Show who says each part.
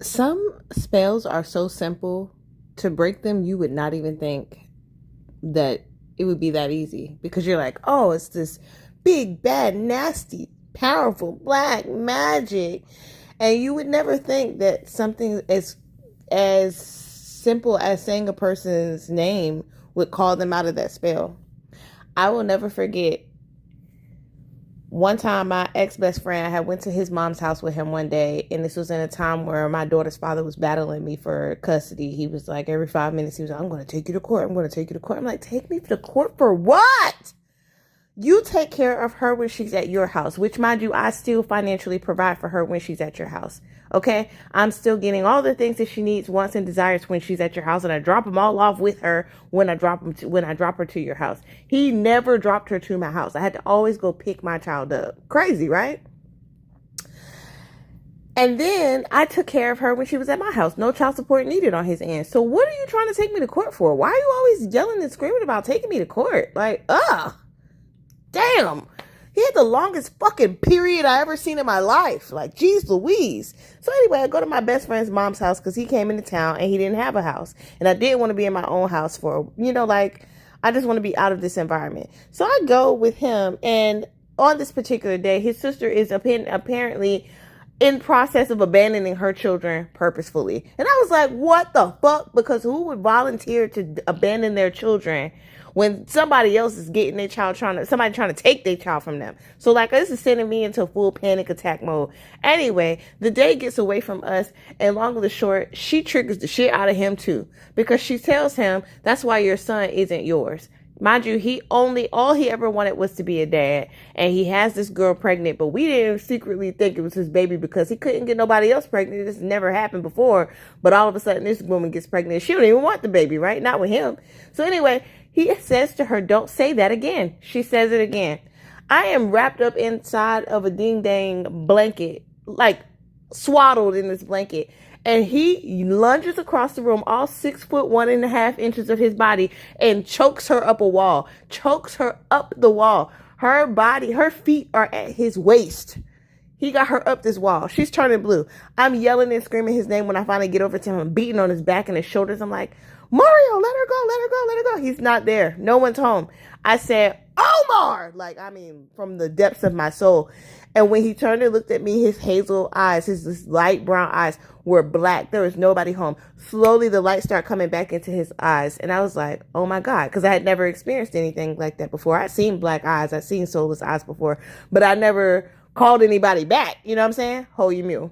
Speaker 1: Some spells are so simple, to break them, you would not even think that it would be that easy because you're like, oh, it's this big, bad, nasty, powerful black magic. And you would never think that something as simple as saying a person's name would call them out of that spell. I will never forget one time my ex-best friend, I had went to his mom's house with him one day, and this was in a time where my daughter's father was battling me for custody. He was like, every 5 minutes he was like, I'm going to take you to court, I'm going to take you to court. I'm like, take me to court for what? You take care of her when she's at your house, which, mind you, I still financially provide for her when she's at your house. Okay? I'm still getting all the things that she needs, wants, and desires when she's at your house, and I drop them all off with her when I drop her to your house. He never dropped her to my house. I had to always go pick my child up. Crazy, right? And then I took care of her when she was at my house. No child support needed on his end. So what are you trying to take me to court for? Why are you always yelling and screaming about taking me to court? Like, ugh. Damn. He had the longest fucking period I ever seen in my life. Like, geez Louise. So anyway, I go to my best friend's mom's house because he came into town and he didn't have a house. And I didn't want to be in my own house I just want to be out of this environment. So I go with him, and on this particular day, his sister is apparently in process of abandoning her children purposefully. And I was like, what the fuck? Because who would volunteer to abandon their children when somebody else is getting their child somebody trying to take their child from them? So like, this is sending me into full panic attack mode. Anyway, the day gets away from us, and long and the short, she triggers the shit out of him too, because she tells him that's why your son isn't yours. Mind you, all he ever wanted was to be a dad, and he has this girl pregnant, but we didn't secretly think it was his baby because he couldn't get nobody else pregnant. This never happened before, but all of a sudden this woman gets pregnant. She don't even want the baby, right? Not with him. So anyway, he says to her, don't say that again. She says it again. I am wrapped up inside of a ding-dang blanket, like swaddled in this blanket. And he lunges across the room, all 6'1" 1.5 inches of his body, and chokes her up a wall. Chokes her up the wall. Her feet are at his waist. He got her up this wall. She's turning blue. I'm yelling and screaming his name when I finally get over to him, beating on his back and his shoulders. I'm like, Mario, let her go, let her go, let her go. He's not there. No one's home. I said, Omar! From the depths of my soul. And when he turned and looked at me, his hazel eyes, his light brown eyes were black. There was nobody home. Slowly, the light started coming back into his eyes. And I was like, oh my God, because I had never experienced anything like that before. I'd seen black eyes. I'd seen soulless eyes before, but I never called anybody back. You know what I'm saying? Hold your mule.